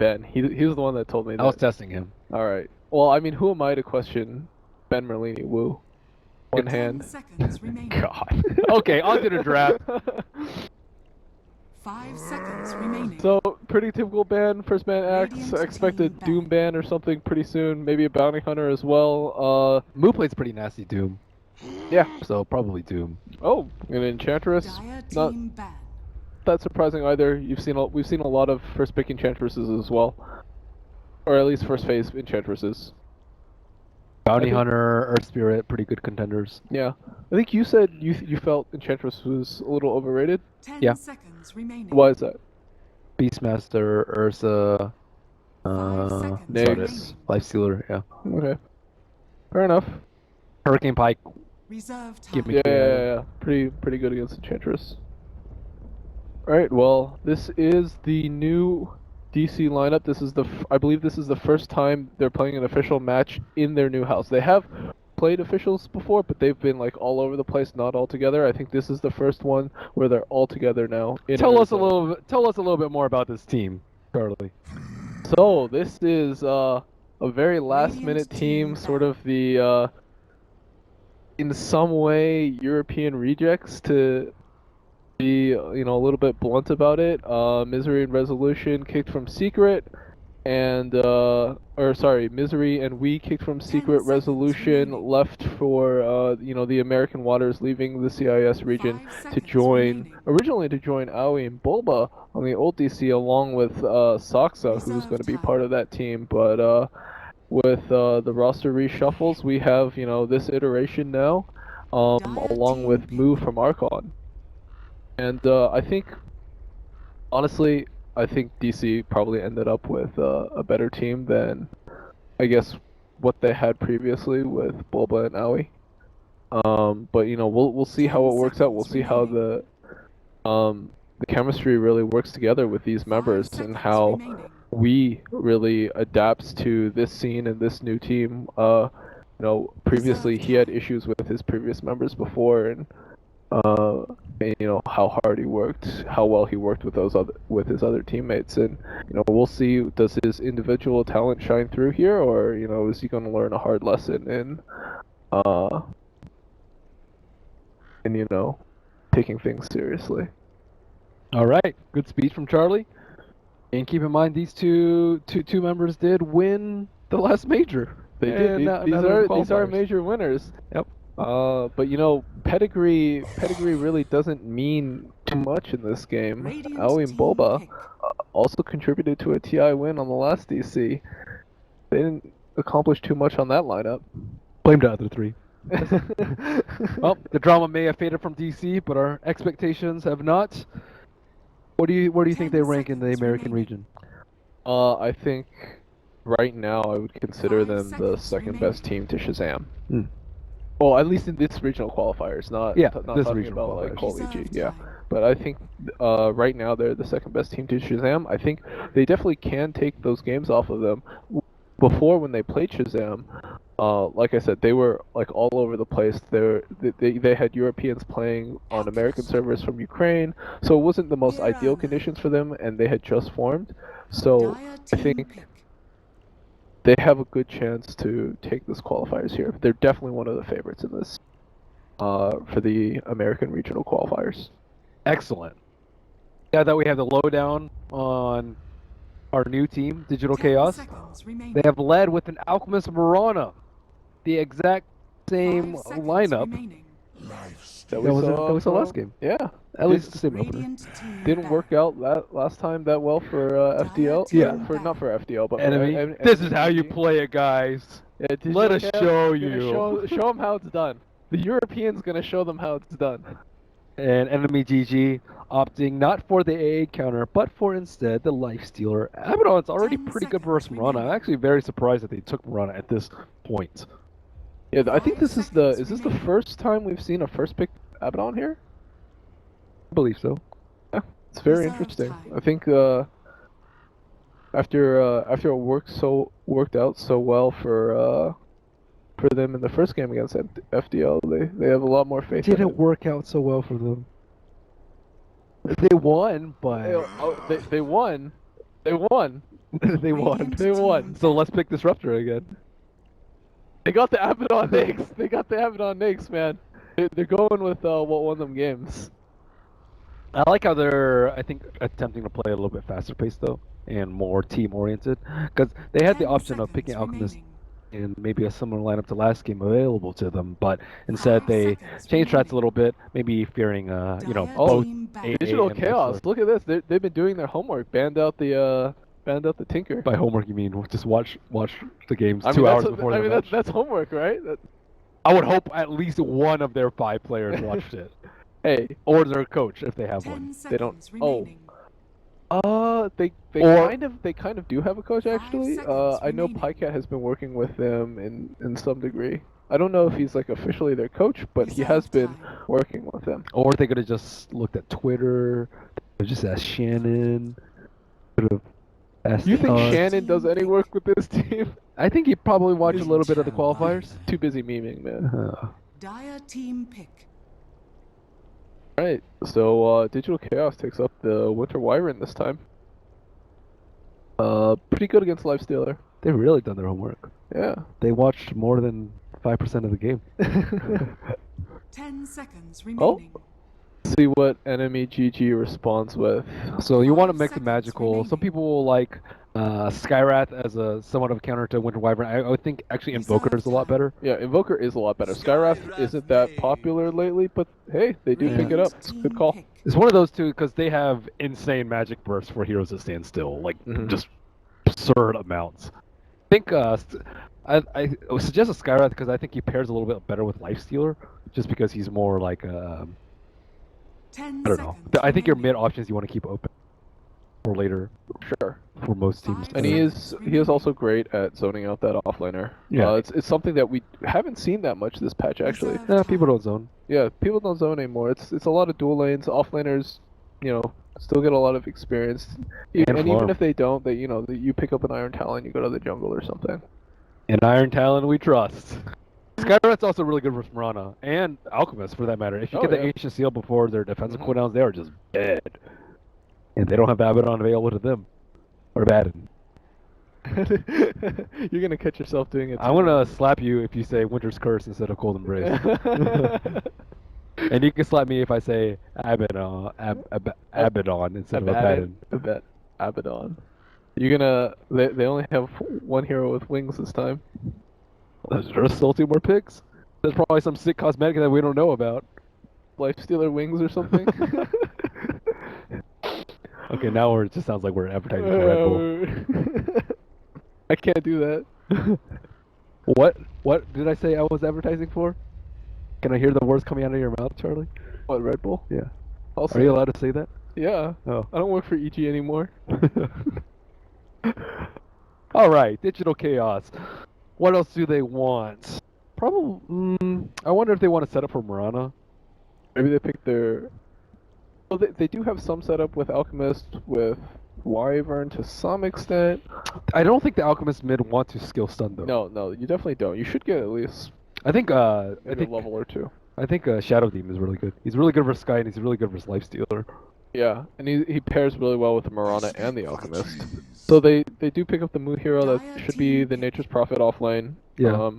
Ben. He was the one that told me that. I was testing him. All right. Well, I mean, who am I to question Ben Merlini? Woo. One 10 hand. seconds remaining. God. Okay, on to the draft. 5 seconds remaining. So, pretty typical ban, first ban acts. Radiant I expect a team ban. Doom ban or something pretty soon. Maybe a Bounty Hunter as well. Moo plays pretty nasty Doom. Yeah. So probably Doom. Oh, an Enchantress. Dire Not team ban. that surprising either. We've seen a lot of first pick Enchantresses as well. Or at least first phase Enchantresses. Bounty think- Hunter, Earth Spirit, pretty good contenders. Yeah. I think you said you felt Enchantress was a little overrated. 10 Yeah. seconds remaining. Why is that? Beastmaster, Ursa, 5 seconds Nags. remaining. Lifestealer, yeah. Okay. Fair enough. Hurricane Pike. Reserve time. Give me- Yeah. Pretty good against Enchantress. Alright, well, this is the new DC lineup. This is I believe this is the first time they're playing an official match in their new house. They have played officials before, but they've been like all over the place, not all together. I think this is the first one where they're all together now. Tell us a little bit more about this team, Charlie. So this is a very last-minute team, team sort of the in some way European rejects, to be a little bit blunt about it. Misery and Resolution kicked from Secret, and Misery and We kicked from Secret. seconds Resolution remaining. left for the American waters, leaving the CIS region 5 to seconds join remaining. to join Aoi and Bulba on the old DC, along with Saksa, who's Reserve going to be time. part of that team. But with the roster reshuffles, we have this iteration now, along team with Mu from Archon. And I think, honestly, DC probably ended up with a better team than, I guess, what they had previously with Bulba and Aoi. But we'll see how it works out. We'll see how the chemistry really works together with these 5 members, and seconds how remaining. we really adapts to this scene and this new team. Previously he had issues with his previous members before, and how hard he worked, how well he worked with his other teammates, and we'll see, does his individual talent shine through here, or is he going to learn a hard lesson in taking things seriously. All right, good speech from Charlie. And keep in mind, these two members did win the last major. They did. These are major winners. Yep. But pedigree really doesn't mean too much in this game. Radiant Aoi and team Bulba pick. also contributed to a TI win on the last DC. They didn't accomplish too much on that lineup. Blame the other three. Well, the drama may have faded from DC, but our expectations have not. Where do you think they rank in the seconds American remaining. region? I think right now I would consider 5 them the seconds second remaining. best team to Shazam. Hmm. Well, at least in this regional qualifiers, not Yeah, not this talking regional about like qualifiers. Quali G. Reserve Yeah, time. but I think right now they're the second best team to Shazam. I think they definitely can take those games off of them. Before, when they played Shazam, like I said, they were like all over the place. They had Europeans playing on American servers from Ukraine, so it wasn't the most ideal conditions for them, and they had just formed. So Dire I team think pick. they have a good chance to take this qualifiers here. They're definitely one of the favorites in this for the American regional qualifiers. Excellent. Now that we have the lowdown on our new team, Digital 10 Chaos, seconds remaining. they have led with an Alchemist Mirana, the exact same 5 seconds lineup remaining. that we saw last game. Yeah, At least the same opener. Radiant team didn't ban. work out that last time that well for FDL. Yeah. Not for FDL, but Enemy. for This is how you NME. play it, guys. Yeah, Digital Let us Chaos show is gonna you. Show them how it's done. The Europeans gonna show them how it's done. And NMEGG opting not for the AA counter, but for instead the Lifestealer. Abaddon's already 10 pretty good seconds versus Mirana. I'm remaining. actually very surprised that they took Mirana at this point. Yeah, I think 5 this is seconds the remaining. first time we've seen a first pick Abaddon here? I believe so. Yeah, it's very Reserve interesting. time. I think after it worked out so well for them in the first game against FDL, they have a lot more faith. in Didn't it. work out so well for them. They won, but They won. They won. They won. Radiant They won. team So let's pick Disruptor again. They got the Abaddon Nakes. They got the Abaddon Nakes, man. They're going with what won them games. I like how they're, I think, attempting to play a little bit faster paced though, and more team oriented, because they had the 10 option of picking seconds Alchemist remaining. and maybe a similar lineup to last game available to them, but instead 5 they seconds changed strats a remaining. little bit, maybe fearing, Dire both team ban. AA Digital and Chaos. Wrestler. Look at this. They've been doing their homework. Banned out the Tinker. By homework, you mean just watch the games I mean, 2 hours that's, before I the mean, match? that's homework, right? I would hope at least one of their 5 players watched it, Hey, or their coach if they have 10 one. They don't- seconds oh. remaining. They Or- kind of do have a coach 5 actually. seconds I know remaining. Pycat has been working with them in some degree. I don't know if he's like officially their coach, but he has Reserve been time. working with them. Or they could have just looked at Twitter, or just asked Shannon. Could have asked You think us. Shannon does any work with this team? I think he probably watched a little bit of the Channel qualifiers. Too busy memeing, man. Dire team pick. Right. So Digital Chaos takes up the Winter Wyvern this time. Pretty good against Lifestealer. They've really done their homework. Yeah. They watched more than 5% of the game. 10 seconds Oh. remaining. See what NMEGG responds with. So you want to 5 mix the seconds magical. Some remaining. people will like Skywrath as a somewhat of a counter to Winter Wyvern. I would think actually Invoker is a lot better. Yeah, Invoker is a lot better. Skywrath isn't that popular lately, but hey, they do pick it up. It's a good call. Pick. It's one of those two because they have insane magic bursts for heroes that stand still, like Mhm. just absurd amounts. I think I would suggest a Skywrath because I think he pairs a little bit better with Lifestealer, just because he's more like 10 I don't know. seconds I think your remaining. mid options you want to keep open for later Sure. for most teams. And he is also great at zoning out that offlaner. Yeah. It's something that we haven't seen that much this patch actually. Reserve People time. don't zone. Yeah, people don't zone anymore. It's a lot of dual lanes. Offlaners, still get a lot of experience. And even farm. if they don't, you pick up an Iron Talon, you go to the jungle or something. And Iron Talon we trust. Skywrath's also really good with Mirana and Alchemist for that matter. If you Oh, get the yeah. Ancient Seal before their defensive Mhm. cooldowns, they are just dead. And they don't have Abaddon available to them. Or Abaddon. You're gonna catch yourself doing it. I'm gonna slap you if you say Winter's Curse instead of Cold Embrace. And you can slap me if I say Abaddon, Abaddon instead of Abaddon. Abaddon. You're gonna. They only have one hero with wings this time. There's still 2 more picks. There's probably some sick cosmetic that we don't know about. Lifestealer wings or something. Okay, now it just sounds like we're advertising for Red Bull. I can't do that. What did I say I was advertising for? Can I hear the words coming out of your mouth, Charlie? What, Red Bull? Yeah. I'll Are say you it. allowed to say that? Yeah. Oh. I don't work for EG anymore. All right, Digital Chaos. What else do they want? Probably. I wonder if they want to set up for Mirana. Maybe they picked their. Well, they do have some setup with Alchemist, with Wyvern to some extent. I don't think the Alchemist mid want to skill stun though. No, you definitely don't. You should get at least I think maybe a level or two. I think Shadow Demon is really good. He's really good versus Sky and he's really good versus Lifestealer. Yeah, and he pairs really well with the Mirana and the Alchemist. So they do pick up the Moo hero that should be the Nature's Prophet offlane. Yeah.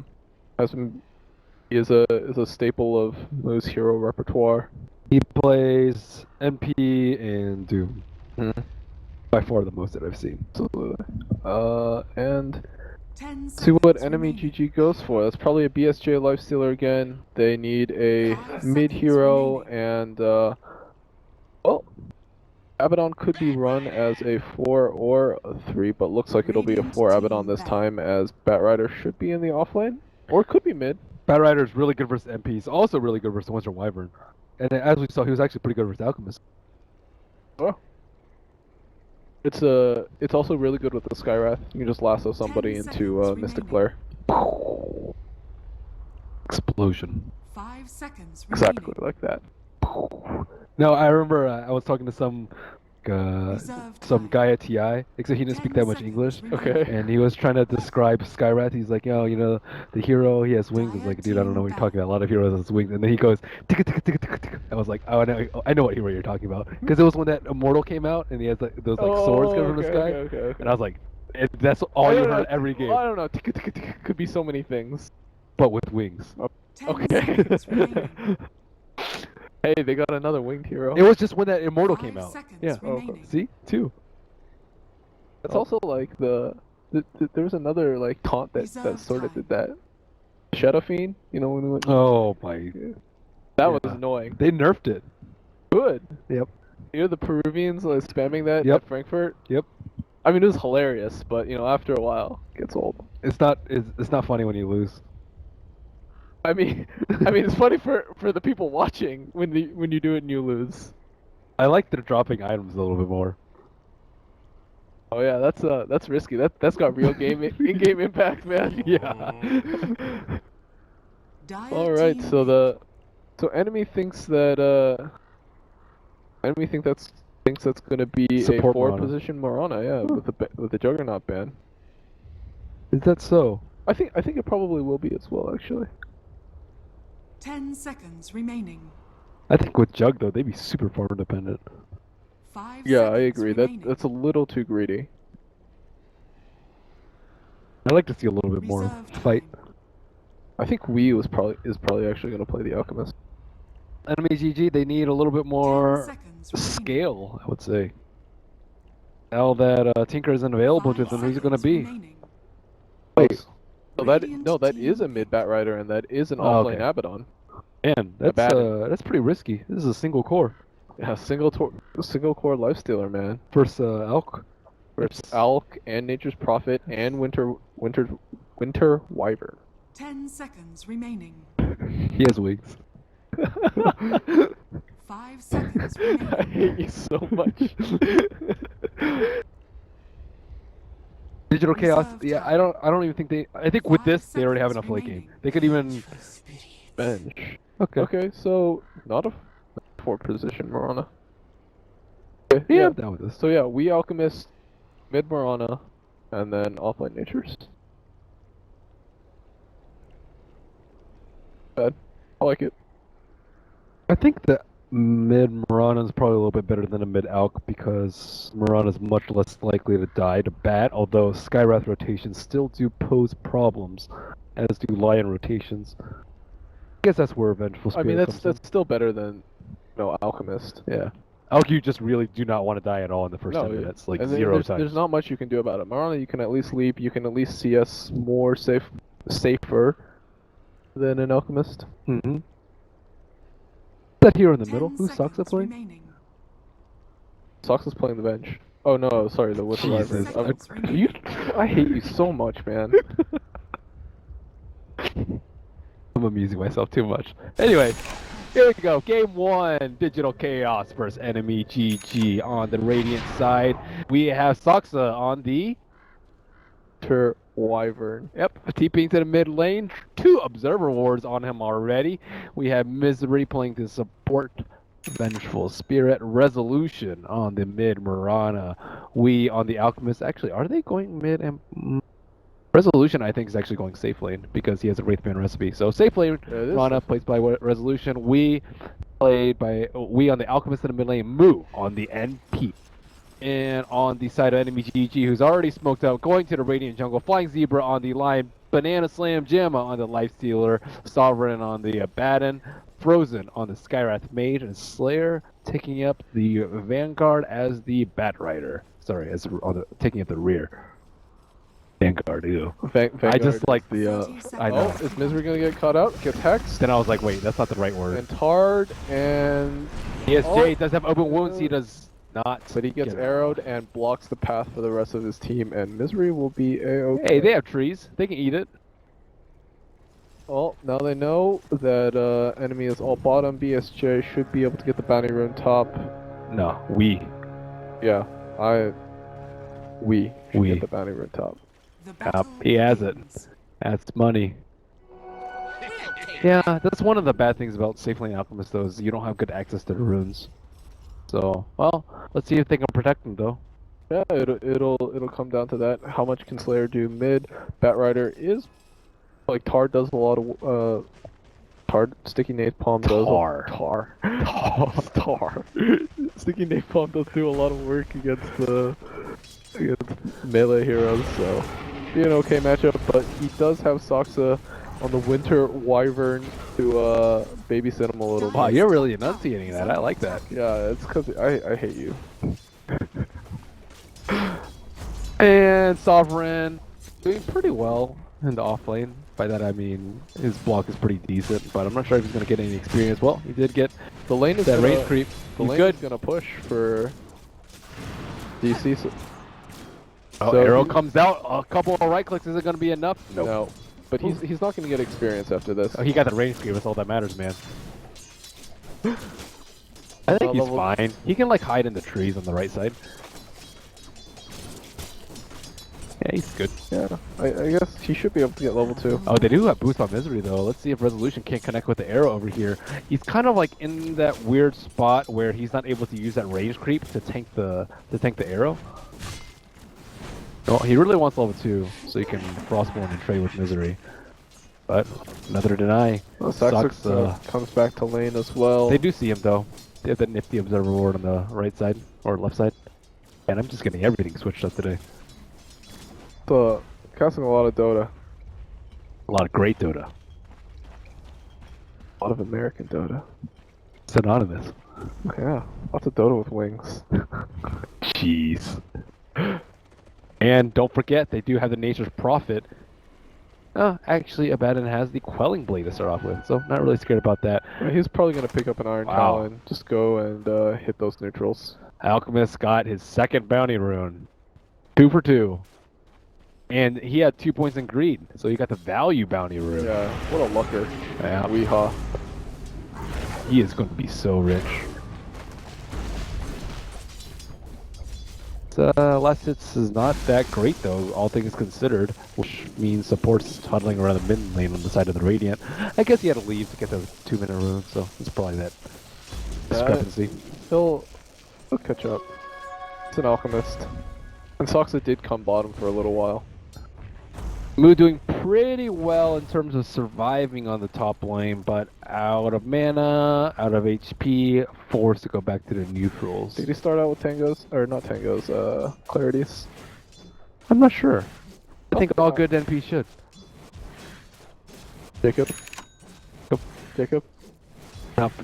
He is a staple of Moo's hero repertoire. He plays MP and Doom. By far the most that I've seen. Absolutely. And 10 see what seconds remaining. NMEGG goes for. That's probably a BSJ Lifestealer again. They need a 5 mid seconds hero remaining. and well, Abaddon could be run as a 4 or a 3, but looks like it'll be a Radiant 4 team Abaddon this back. time, as Batrider should be in the offlane, or it could be mid. Batrider is really good versus MPs, also really good versus Winter Wyvern. And as we saw, he was actually pretty good versus Alchemist. Oh. It's also really good with the Skywrath. You can just lasso somebody 10 into seconds Mystic remaining. Flare. Explosion. 5 seconds remaining. Exactly like that. No, I remember I was talking to some Reserve time. guy at TI, except he didn't speak 10 that much seconds English. remaining. Okay. And he was trying to describe Skywrath. He's like, the hero, he has wings. I was like, dude, I don't know what you're talking about. A lot of heroes has wings. And then he goes, ticka, ticka, ticka, ticka, ticka. I was like, oh, I know what hero you're talking about. Because it was when that Immortal came out, and he has those swords coming from the sky. Okay. And I was like, That's all I you don't heard know, every game, I don't know. Could be so many things. but with wings. 10 Okay. seconds remaining. Hey, they got another winged hero. It was just when that Immortal 5 came out. seconds Yeah. remaining. See? 2. It's Oh. also like there was another like taunt that Reserve sort of time. did that. Shadow Fiend, you know when we went. Oh my. That was yeah. annoying. They nerfed it. Good. Yep. You know the Peruvians like spamming that Yep. at Frankfurt. Yep. I mean it was hilarious, but you know after a while it gets old. It's not funny when you lose. I mean it's funny for the people watching when you do it and you lose. I like they're dropping items a little bit more. Oh yeah, that's risky. That's got real in-game impact, man. Yeah. Dire All right, team so enemy thinks that enemy thinks that's gonna be Support a forward Marana. position Marana, yeah, with the Juggernaut ban. Is that so? I think it probably will be as well, actually. 10 seconds remaining. I think with Jug though, they'd be super farm dependent. 5 Yeah, seconds I agree. remaining. That's a little too greedy. I'd like to see a little bit more Reserve fight. time. I think Wii is probably actually gonna play the Alchemist. NMEGG, they need a little bit 10 more seconds remaining. scale, I would say. Now that Tinker isn't available to 5 them, who's it going to seconds be? remaining. Wait, So Radiant that is a team mid pick. Bat Rider and that is an Oh, offlane okay. Abaddon. man, that's pretty risky. This is a single core. Yeah, single core lifestealer, man. First Elk. Versus Alk and Nature's Prophet and Winter Wyvern. 10 seconds remaining. He has wings. 5 seconds I remaining. hate you so much. Digital Chaos. Reserve Yeah, time. I don't even think they. I think with 5 this they already have seconds enough late game. remaining. They could even. Bench. Okay. Okay, so not a forward position, Marana. Okay, Yeah, yeah. I'm down with this. So yeah, we Alchemist, mid Marana, and then offline Natures. Bad. I like it. I think that mid Marana is probably a little bit better than a mid Alk because Marana is much less likely to die to bat, although Skywrath rotations still do pose problems, as do Lion rotations. I guess that's where Vengeful I Spirit mean, comes in. that's still better than, Alchemist. Yeah. Alk, you just really do not want to die at all in the first 10 yeah. minutes, like And then 0 times. there's not much you can do about it. Marana, you can at least leap. You can at least CS more safer than an Alchemist. Mm-hmm. That hero in the 10 middle? Who sucks at seconds playing? remaining. Sox is playing the bench. Oh no, sorry, the Winter Jesus. Wyvern. 10 seconds remaining. I hate you so much, man. I'm amusing myself too much. Anyway, here we go. Game 1, Digital Chaos versus NMEGG on the Radiant side. We have Soxa on the... Winter Wyvern. Yep, TPing to the mid lane. 2 Observer Wards on him already. We have Misery playing to support Vengeful Spirit. Resolution on the mid Marana. We on the Alchemist. Actually, are they going mid and... Resolution, I think, is actually going safe lane because he has a Wraithband recipe. So safe lane, Rana plays by Resolution. We on the Alchemist in the mid lane. Moo on the NP. And on the side of NMEGG, who's already smoked out, going to the Radiant Jungle. Flying Zebra on the line. Banana Slam Gemma on the Lifestealer. Sovereign on the Abaddon. Frozen on the Skywrath Mage. And Slayer taking up the Vanguard as the Bat Rider. Sorry, taking up the rear. Vanguard, ew. Vanguard. I just like the. 30 I know. Oh, is Misery gonna get caught out? Gets hexed. Then I was like, wait, that's not the right word. And Tard and. ESJ does have open wounds. He does not. But he gets get arrowed and blocks the path for the rest of his team, and Misery will be a-okay. Hey, they have trees. They can eat it. Well, now they know that enemy is all bottom. BSJ should be able to get the bounty rune top. No, we. Yeah, we should We. get the bounty rune top. The battle He has it. begins. That's money. Yeah, that's one of the bad things about safe lane Alchemist, though, is you don't have good access to the runes. So, well, let's see if they can protect them, though. Yeah, it'll come down to that. How much can Slayer do mid? Bat Rider is like Tard does a lot of Sticky Napalm does tar. Sticky Napalm does do a lot of work against melee heroes, so be an okay matchup. But he does have Soxa on the Winter Wyvern to babysit him a little Wow, bit. you're really enunciating that. I like that. Yeah, it's because I hate you. And Sovereign doing pretty well in the off lane. By that I mean his block is pretty decent, but I'm not sure if he's going to get any experience. Well, he did get The lane is that gonna, range creep. The He's lane good. is gonna push for DC. Oh, so arrow he- comes out. A couple of right clicks. Is it going to be enough? Nope. No, but he's not gonna get experience after this. Oh, he got the range creep. That's all that matters, man. I think he's level- fine. He can like hide in the trees on the right side. Yeah, he's good. Yeah, I guess he should be able to get level 2. Oh, they do have boost on Misery though. Let's see if Resolution can't connect with the arrow over here. He's kind of like in that weird spot where he's not able to use that range creep to tank the arrow. Oh, he really wants level 2 so he can Frostborn and trade with Misery. But another deny. Well, Sucks. Saxix comes back to lane as well. They do see him though. They have that nifty observer ward on the right side or left side. And I'm just getting everything switched up today. Casting a lot of Dota. A lot of great Dota. A lot of American Dota. Synonymous. Yeah, lots of Dota with wings. Jeez. And don't forget, they do have the Nature's Prophet. Actually, Abaddon has the Quelling Blade to start off with, so not really scared about that. He's probably gonna pick up an Iron Wow. Talon, just go and hit those neutrals. Alchemist got his second bounty rune. 2 for 2. And he had 2 points in greed, so he got the value bounty rune. Yeah, what a lucker. Yeah. Weehaw. He is going to be so rich. Last hits is not that great though, all things considered, which means support's huddling around the mid lane on the side of the Radiant. I guess he had to leave to get the 2-minute rune, so it's probably that discrepancy. He'll catch up. It's an Alchemist. And Soxa did come bottom for a little while. Moo doing pretty well in terms of surviving on the top lane, but out of mana, out of HP, forced to go back to the neutrals. Did he start out with Tangos? Or not Tangos, Clarities? I'm not sure. I think all good NP should. Jacob? Jacob?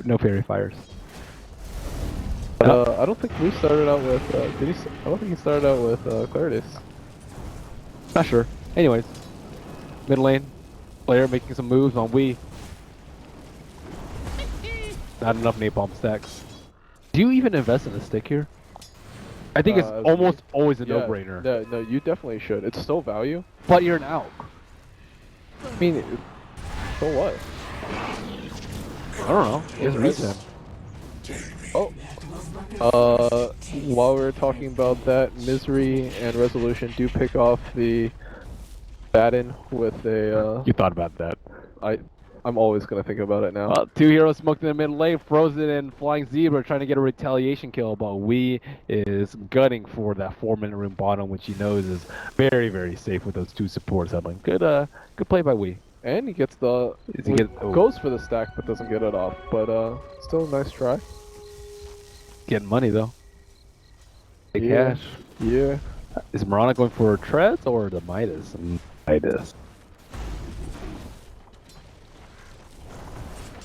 No fairy fires. I don't think Blue started out with, I don't think he started out with, Clarities. Not sure. Anyways, mid lane, player making some moves on Wii. Not enough napalm stacks. Do you even invest in a stick here? I think it's almost always a no-brainer. No, you definitely should. It's still value. But you're an ALK. I mean, so what? I don't know. It's recent. Oh. While we were talking about that, Misery and Resolution do pick off the Batten with a, You thought about that. I'm always gonna think about it now. Well, 2 heroes smoked in the mid lane, Frozen and Flying Zebra trying to get a retaliation kill, but Wii is gunning for that 4-minute rune bottom, which he knows is very, very safe with those 2 supports. I'm like, good play by Wii. And he gets the, goes for the stack but doesn't get it off, but still a nice try. Getting money though. Big Yeah. cash. Yeah. Is Mirana going for Treads or the Midas? Midas.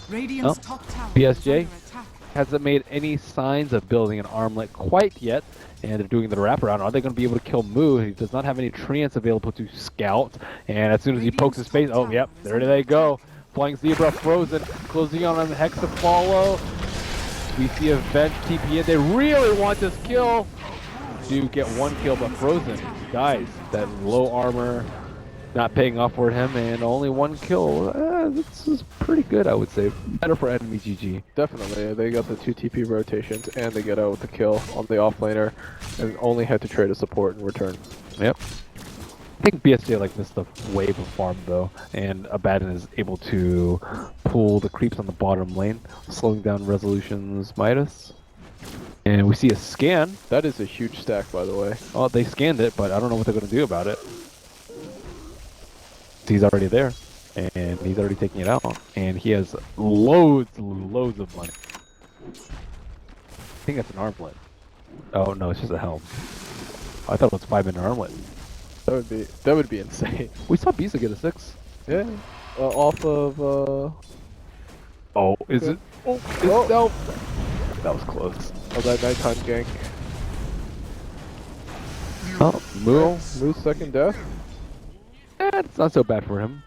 Radiant's top tower BSJ? is under attack. Hasn't made any signs of building an armlet quite yet, and they're doing the wraparound. Are they going to be able to kill Moo? He does not have any treants available to scout, and as soon as he pokes his face, oh yep, there they go. Flying Zebra, Frozen, closing on Hex to follow. We see a Venge TP in. They really want this kill. Do get 1 kill, but Frozen dies. That low armor not paying off for him, and only 1 kill. This is pretty good, I would say. Better for EnemyGG. Definitely. They got the 2 TP rotations and they get out with the kill on the offlaner and only had to trade a support in return. Yep. I think BSJ like missed the wave of farm though, and Abaddon is able to pull the creeps on the bottom lane, slowing down Resolution's Midas. And we see a scan. That is a huge stack, by the way. Oh, they scanned it, but I don't know what they're going to do about it. He's already there. And he's already taking it out. And he has loads of money. I think that's an armlet. Oh no, it's just a helm. I thought it was 5-minute armlet. That would be insane. We saw Bisa get a 6. Yeah. Off of Oh, is okay. it? Oh, Oh. no. That was close. that nighttime gank. Oh, Moo. Moo's second death. It's not so bad for him.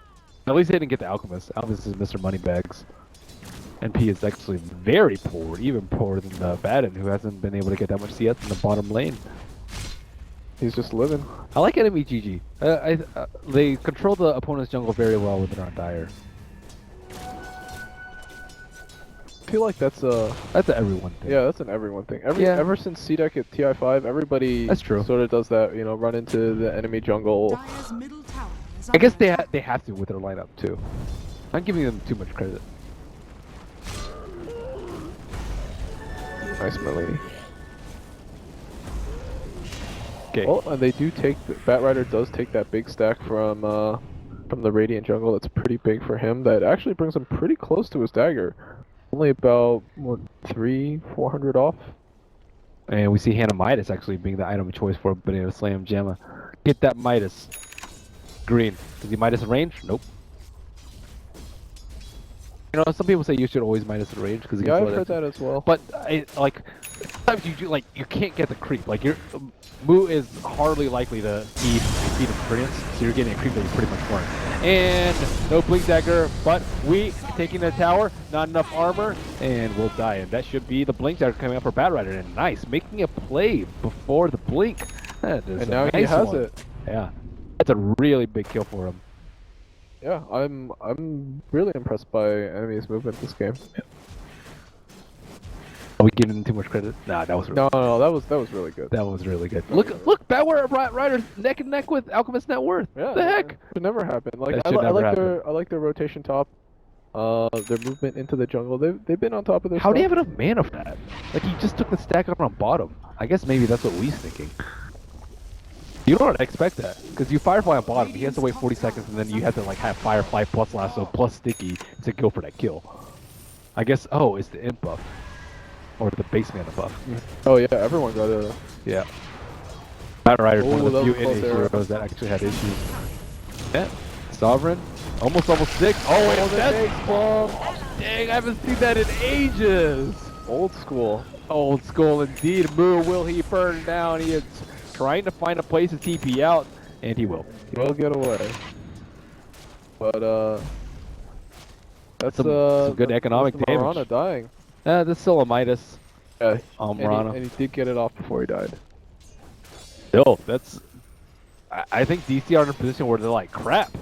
At least he didn't get the Alchemist. Alchemist is Mr. Moneybags. NP is actually very poor, even poorer than Baden, who hasn't been able to get that much CS in the bottom lane. He's just living. I like NMEGG. They control the opponent's jungle very well when they're on Dire. I feel like that's a That's an everyone thing. yeah, that's an everyone thing. Yeah. Ever since CDEC at TI5, everybody That's true. sort of does that. You know, run into the enemy jungle. Dire's middle tower is I guess under they have to with their lineup too. I'm giving them too much credit. Nice melee. Okay. Well, and they do take Batrider does take that big stack from the Radiant jungle. That's pretty big for him. That actually brings him pretty close to his dagger. Only about what 300-400 off. And we see Hannah Midas actually being the item of choice for Banana Slam Jamma. Get that Midas. Green. Does he Midas range? Nope. You know, some people say you should always Midas the range because Yeah, I've heard that as well. But sometimes you can't get the creep. Like Moo is hardly likely to feed experience, so you're getting a creep that you pretty much weren't. And no blink dagger, but we taking the tower, not enough armor, and we'll die. And that should be the blink dagger coming up for Batrider. And nice, making a play before the blink. That is And a now he nice has one. it. Yeah, that's a really big kill for him. Yeah, I'm really impressed by enemy's movement this game. Are we giving him too much credit? Nah, that was really No, that was really good. That was really good. Look, Batrider's neck and neck with Alchemist Net Worth. Yeah, The heck? Should never happen. Like That I should never I like their rotation top. Their movement into the jungle. They've been on top of their How do you stuff. have enough mana for that? Like he just took the stack out on bottom. I guess maybe that's what Wee's thinking. You don't expect that because you Firefly on bottom. He has to wait 40 seconds and then you have to like have Firefly plus Lasso plus Sticky to go for that kill. I guess. Oh, it's the imp buff or the base mana buff. Oh yeah, everyone got a. Yeah. Batrider's one Oh, of the that few was close NA there. heroes that actually had issues. Yeah. Sovereign. Almost level 6. Oh, Oh, and the that's X bomb. dang, I haven't seen that in ages. Old school. Old school indeed. Moo, will he burn down? He is trying to find a place to TP out, and he will. He'll get away. But that's Some good economic that's damage. Marana dying. This is still a Midas. Yeah, Marana. and he did get it off before he died. Still, that's. I think DC are in a position where they're like, crap.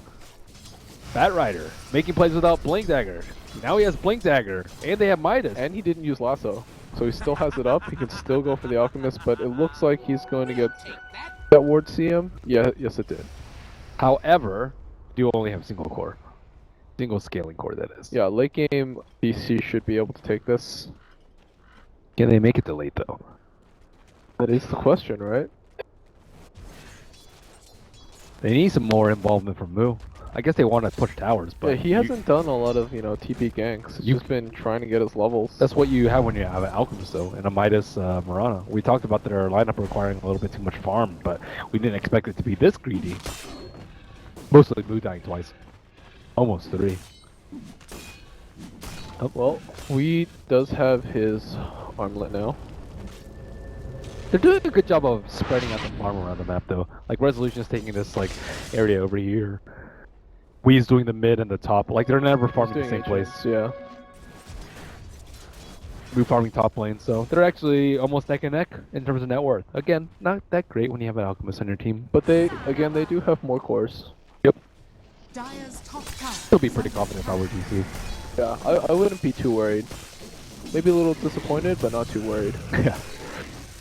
Batrider making plays without Blink Dagger. Now he has Blink Dagger, and they have Midas. And he didn't use Lasso, so he still has it up. He can still go for the Alchemist, but it looks like he's going to get that ward CM. Yeah, yes it did. However, do only have single core. Single scaling core, that is. Yeah, late game DC should be able to take this. Can they make it to late, though? That is the question, right? They need some more involvement from Moo. I guess they want to push towers, but Yeah, he hasn't done a lot of, TP ganks. He's just been trying to get his levels. That's what you have when you have an Alchemist, though, and a Midas Marana. We talked about their lineup requiring a little bit too much farm, but we didn't expect it to be this greedy. Mostly Moo dying twice. Almost 3. Oh, well, we does have his armlet now. They're doing a good job of spreading out the farm around the map, though. Like, Resolution is taking this, area over here. Wee's doing the mid and the top. Like, they're never farming the same place. Yeah. Moo farming top lane, so they're actually almost neck and neck in terms of net worth. Again, not that great when you have an Alchemist on your team. But they do have more cores. Yep. Dire's top tower. Still be pretty confident if I were DC. Yeah, I wouldn't be too worried. Maybe a little disappointed, but not too worried. Yeah.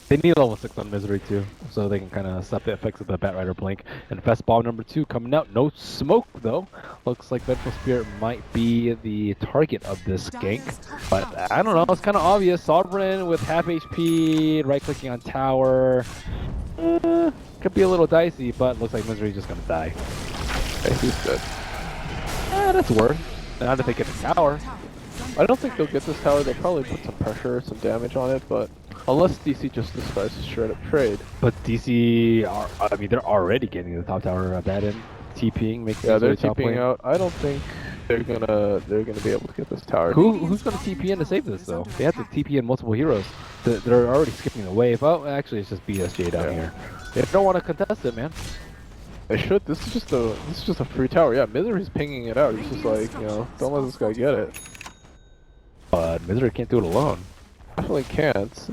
They need level 6 on Misery too, so they can kind of stop the effects of the Batrider Blink. And Fest Bomb number 2 coming out. No smoke though. Looks like Vengeful Spirit might be the target of this gank. But I don't know, it's kind of obvious. Sovereign with half HP, right clicking on tower. Could be a little dicey, but looks like Misery's just gonna die. Okay, he's good. I that's worth. Now that they get the tower. I don't think they'll get this tower. They'll probably put some pressure, some damage on it, but unless DC just decides to straight up trade. But DC are, I mean, they're already getting the top tower of that in. TPing, making Yeah, they're their top TPing lane. out. I don't think they're gonna be able to get this tower. Who's gonna TP in to save this though? They have to TP in multiple heroes. They're already skipping the wave. Oh, actually, it's just BSJ down here. They don't want to contest it, man. They should. This is just a free tower. Yeah, Misery's pinging it out. He's just like, you know, don't let this guy get it. But Misery can't do it alone. Definitely can't.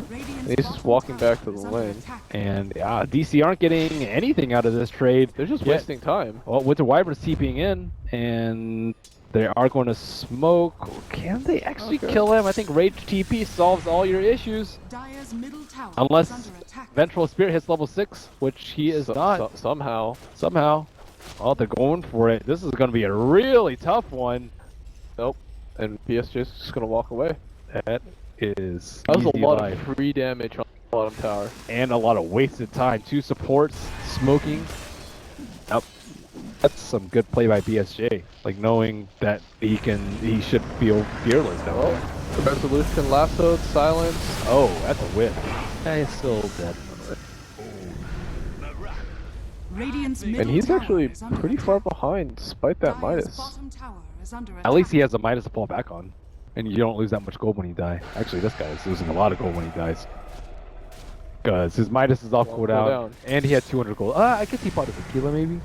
He's just walking back to the lane. And DC aren't getting anything out of this trade. They're just wasting time. Well, Winter Wyvern's TPing in, and they are going to smoke. Can they actually kill him? I think Rage TP solves all your issues. Unless Vengeful Spirit hits level 6, which he is not. Somehow. Oh, they're going for it. This is going to be a really tough one. Nope. And BSJ's just going to walk away. That is That was a lot life. of free damage on the bottom tower. And a lot of wasted time. 2 supports smoking. Yep. That's some good play by BSJ. Like knowing that he should feel fearless now. Oh, the resolution lassoed, silence. Oh, that's a whip. Yeah, he's still dead. And he's actually pretty far behind despite that Midas. At least he has a Midas to fall back on. And you don't lose that much gold when you die. Actually, this guy is losing a lot of gold when he dies. Because his Midas is off cooldown. And he had 200 gold. I guess he bought a Tequila maybe?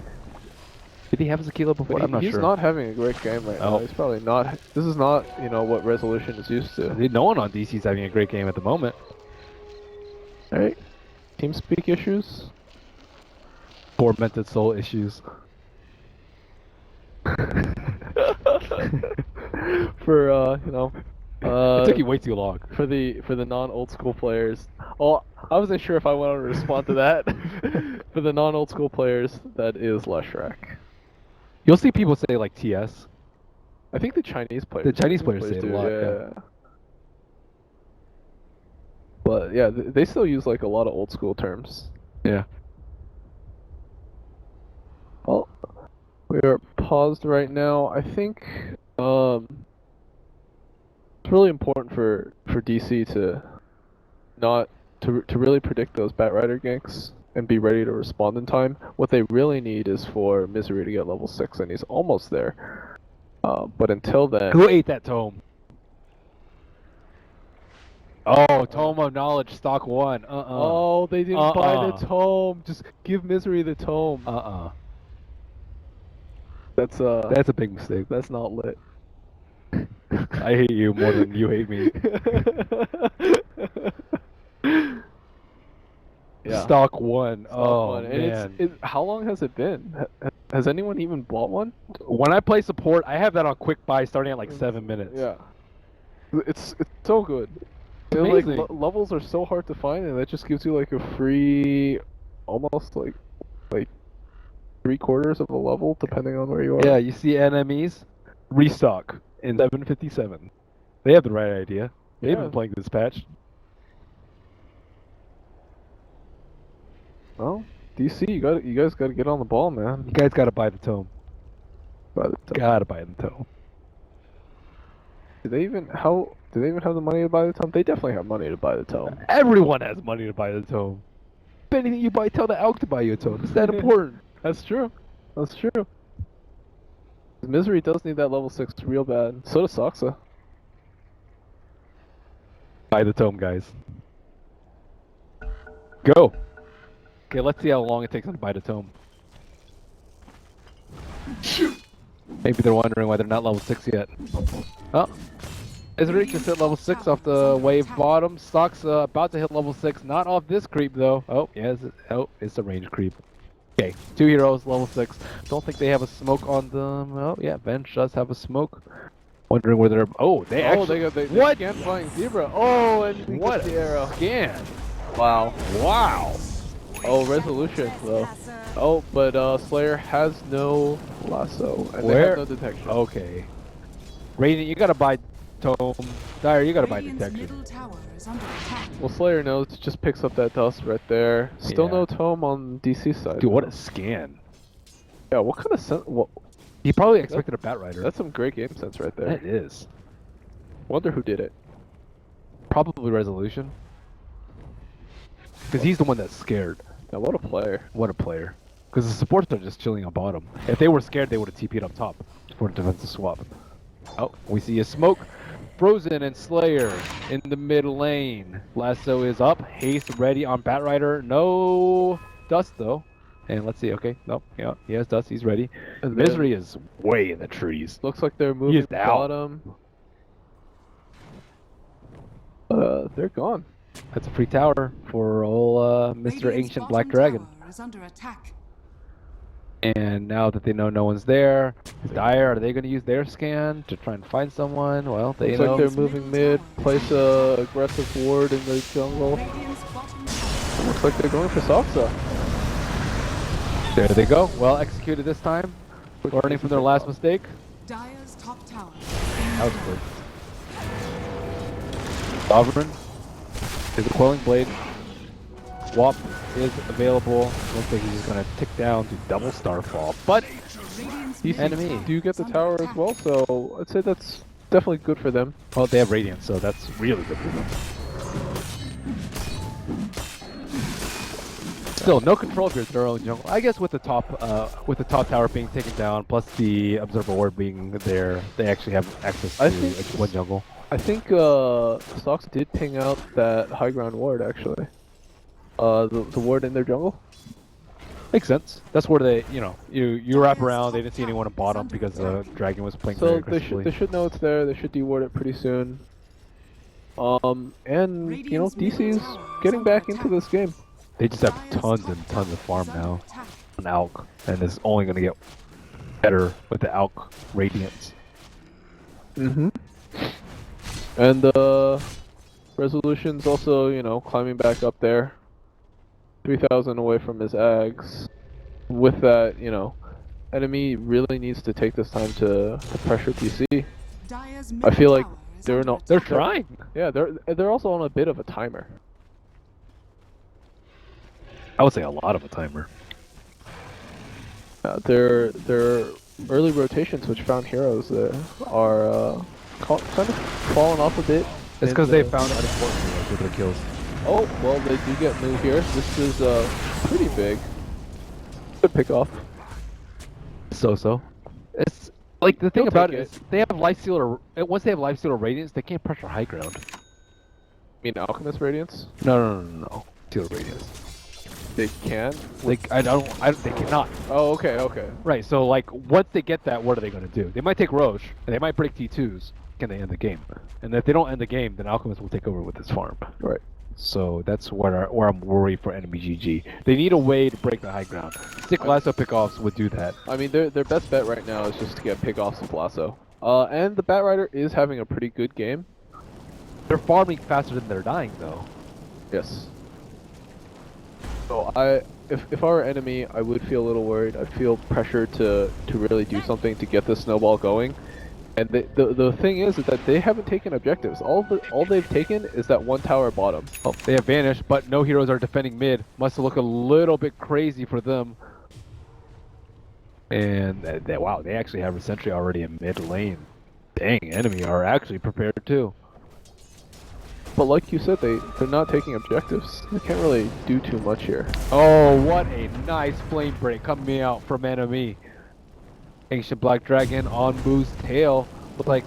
Did he have a Tequila before? I'm not sure. He's not having a great game right now. He's probably not. This is not, you know, what Resolution is used to. No one on DC is having a great game at the moment. Alright. TeamSpeak issues? Tormented soul issues. For you know, it took you way too long. For the non-old school players. Well, I wasn't sure if I wanted to respond to that. For the non-old school players, that is Leshrac. You'll see people say like TS. I think the Chinese players. The Chinese players say it a lot. Yeah. But yeah, they still use like a lot of old school terms. Yeah. Well, we are paused right now. I think it's really important for DC to not to really predict those Batrider ganks and be ready to respond in time. What they really need is for Misery to get level 6, and he's almost there. But until then, who ate that tome? Oh, Tome of Knowledge, stock 1. Oh, they didn't buy the tome. Just give Misery the tome. That's a big mistake. That's not lit. I hate you more than you hate me. Yeah. Stock 1. Oh man. And how long has it been? Has anyone even bought one? When I play support, I have that on quick buy starting at like 7 minutes. Yeah. It's so good. Like, levels are so hard to find, and that just gives you like a free, almost like 3/4 of a level, depending on where you are. Yeah, you see NMEs restock in 757. They have the right idea. They've been playing this patch. Well, DC, you guys got to get on the ball, man. You guys got to buy the tome. Gotta buy the tome. Do they even have the money to buy the tome? They definitely have money to buy the tome. Everyone has money to buy the tome. If anything you buy, tell the Alk to buy you a tome. It's that important. That's true. That's true. Misery does need that level 6 real bad. So does Soxa. Buy the tome, guys. Go. Okay, let's see how long it takes them to buy the tome. Maybe they're wondering why they're not level 6 yet. Oh. Misery just hit level 6 off the wave bottom. Stock's about to hit level 6. Not off this creep, though. Oh, yes. Oh, it's a range creep. Okay, 2 heroes, level 6. Don't think they have a smoke on them. Oh, yeah, Bench does have a smoke. Wondering where they're... Oh, they actually... They what? Scan Flying Zebra. Oh, and what the arrow. Scan. Wow. Wow. Oh, Resolution, though. Oh, but Slayer has no lasso. And Where? They have no detection. Okay. Radiant, you gotta buy tome. Dire, you gotta buy detection. Well, Slayer knows, just picks up that dust right there. Still no tome on DC side. Dude, what a scan. Yeah, what kind of He probably expected a Bat Rider. That's some great game sense right there. That is. Wonder who did it. Probably Resolution. Because he's the one that's scared. Now, what a player. What a player. Because the supports are just chilling on bottom. If they were scared, they would have TP'd up top for a defensive swap. Oh, we see a smoke. Frozen and Slayer in the mid lane. Lasso is up. Haste ready on Bat Rider. No dust though. And let's see. Okay. Nope. Yeah. He has dust. He's ready. And Misery is way in the trees. Looks like they're moving is out. bottom. They're gone. That's a free tower for old Mr. Radiant's Ancient Black bottom Dragon. tower is under attack. And now that they know no one's there, Dire, are they going to use their scan to try and find someone? Well, they Looks know. like they're moving mid. Place a aggressive ward in the jungle. Radiant's bottom tower. Looks like they're going for Saksa. There they go. Well executed this time. Learning from their last mistake. Dire's top tower. That was good. Sovereign is a Quelling Blade. Swap is available. Looks like he's just going to tick down to double Starfall. But Radiant's He's middle Enemy. tower Do you get is the under tower as attack. well? So I'd say that's definitely good for them. well, they have Radiance, so that's really good for them. Still, no control if you're their own jungle. I guess with the top tower being taken down, plus the Observer Ward being there, they actually have access to I think- one jungle. I think Sox did ping out that high ground ward actually. The ward in their jungle. Makes sense. That's where they, you wrap around. They didn't see anyone at bottom because the dragon was playing very So aggressively. they should know it's there. They should deward it pretty soon. And DC's getting back into this game. They just have tons and tons of farm now on Alk, and it's only going to get better with the Alk Radiance. Mm-hmm. And Resolution's also, climbing back up there. 3,000 away from his Ags. With that, Enemy really needs to take this time to pressure DC. Dire's I feel middle like tower is they're under not. They're attack. trying. Yeah, they're also on a bit of a timer. I would say a lot of a timer. Their early rotations, which found heroes, are kind of falling off a bit. It's because they found unimportant heroes with their kills. Oh, well, they do get Moo here. This is pretty big. Good pick off. So. It's like the thing He'll about take it is they have Lifesteal or once they have Lifesteal or Radiance, they can't pressure high ground. You mean Alchemist Radiance? No. Steel Radiance. They can? They cannot. Oh, okay. Right, so like once they get that, what are they going to do? They might take Roche, and they might break T2s. Can they end the game? And if they don't end the game, then Alchemist will take over with this farm. Right. So that's where I'm worried for EnemyGG. They need a way to break the high ground. Stick Lasso pickoffs would do that. I mean, their best bet right now is just to get pick offs of Lasso. And the Bat Rider is having a pretty good game. They're farming faster than they're dying, though. Yes. So if I were Enemy, I would feel a little worried. I feel pressure to really do something to get the snowball going. And the thing is that they haven't taken objectives. All they've taken is that one tower bottom. Oh, they have vanished, but no heroes are defending mid. Must look a little bit crazy for them. And wow, they actually have a sentry already in mid lane. Dang, Enemy are actually prepared too. But like you said, they're not taking objectives. They can't really do too much here. Oh, what a nice flame break coming out from Enemy. Ancient Black Dragon on Moo's tail. Look like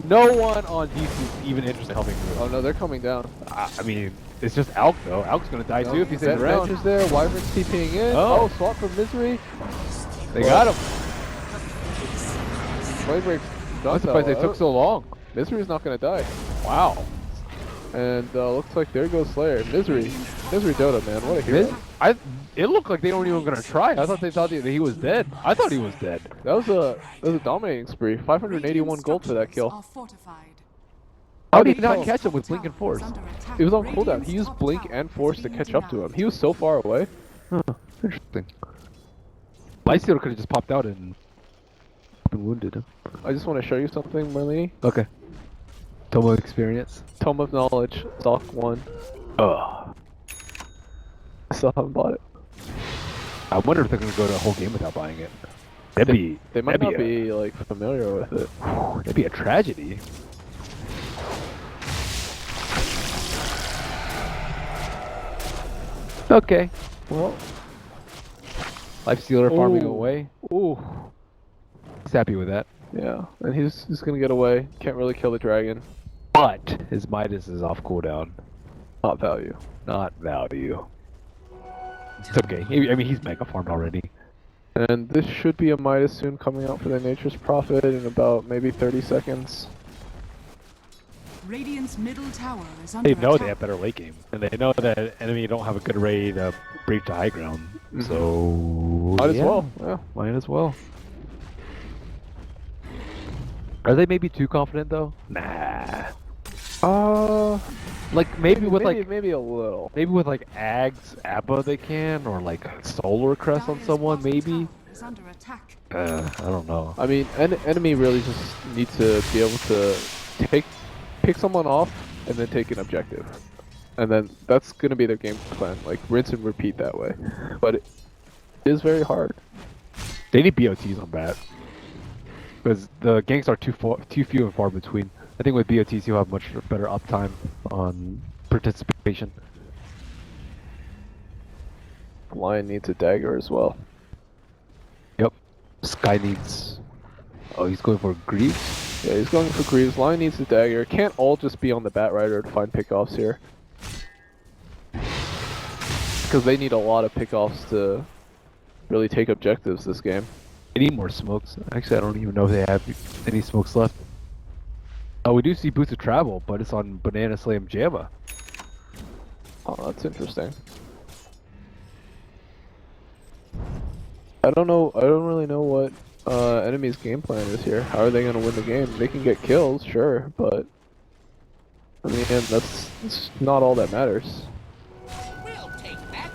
no one on DC is even interested in helping Moo. Oh no, they're coming down. I mean, it's just Alk though. Alk's gonna die too if he stays Bench around. is there. Wyvern's TPing in. Oh. Swap from Misery. They got him. Flame break. I'm surprised they took so long. Misery's not gonna die. Wow. And looks like there goes Slayer. Misery Dota, man, what a hero. It looked like they weren't even gonna try. I thought they thought that he was dead. I thought he was dead. That was a dominating spree. 581 gold for that kill. Are fortified. How did he not tell? catch him with Blink and Force? It was on cooldown. He used Blink and Force to catch up to him. He was so far away. Huh, interesting. Lifesteal could have just popped out and wounded him. I just want to show you something, Marlene. Okay. Tomo experience. Tome of Knowledge, stock 1. Ugh. I still haven't bought it. I wonder if they're gonna go to a whole game without buying it. They might not that'd be like familiar with it. that'd be a tragedy. Okay. Well, Life Stealer farming Ooh. away. Ooh. He's happy with that. Yeah, and he's gonna get away. Can't really kill the dragon. But his Midas is off cooldown. Not value. Not value. It's okay. I mean, he's mega farmed already. And this should be a Midas soon coming out for the Nature's Prophet in about maybe 30 seconds. Radiant's middle tower is under They know attack. they have better late game, and they know that enemy don't have a good array to break to high ground. So Might as yeah, well. Yeah. might as well. Are they maybe too confident though? Nah. Like maybe with maybe a little. maybe with like Ags, Abba they can, or like Solar Crest on Dire's someone bottom maybe. tower is under attack. I don't know. I mean, enemy really just need to be able to pick someone off and then take an objective, and then that's gonna be their game plan. Like rinse and repeat that way. But it is very hard. They need BOTs on bat. Because the ganks are too few and far between. I think with BOTs you'll have much better uptime on participation. Lion needs a dagger as well. Yep. Sky needs... Oh, he's going for Greaves? Yeah, he's going for Greaves. Lion needs a dagger. Can't all just be on the Bat Rider to find pickoffs here. Because they need a lot of pickoffs to really take objectives this game. They need more smokes. Actually, I don't even know if they have any smokes left. Oh, we do see Boots of Travel, but it's on Banana Slam Jamma. Oh, that's interesting. I don't know. I don't really know what enemy's game plan is here. How are they going to win the game? They can get kills, sure, but in the end, that's not all that matters. We'll take that.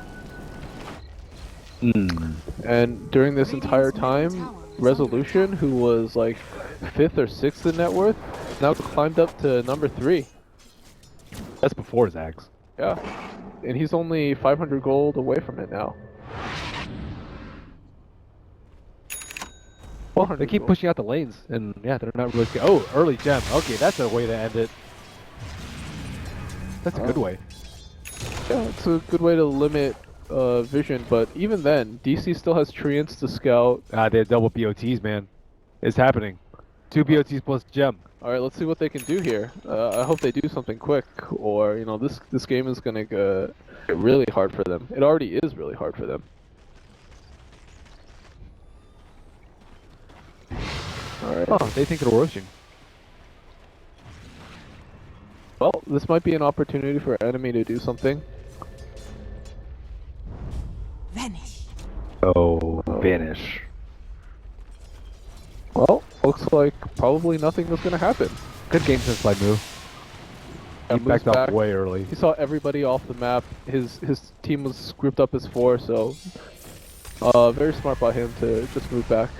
And during this entire time, Resolution, who was like 5th or 6th in net worth, now climbed up to number 3. That's before Zags. Yeah, and he's only 500 gold away from it now. Well, they keep pushing out the lanes, and yeah, they're not really... Oh, early gem. Okay, that's a way to end it. That's a good way. Yeah, it's a good way to limit vision, but even then, DC still has treants to scout. Ah, they have double BOTs, man. It's happening. 2 BOTs plus gem. All right, let's see what they can do here. I hope they do something quick, or you know, this game is gonna get really hard for them. It already is really hard for them. All right. Oh, they think they're rushing. Well, this might be an opportunity for enemy to do something. Vanish. Oh, vanish. Well, looks like probably nothing was gonna happen. Good game sense by Moo. Yeah, He Moo's backed back. off way early. He saw everybody off the map. His team was grouped up as 4, so very smart by him to just move back.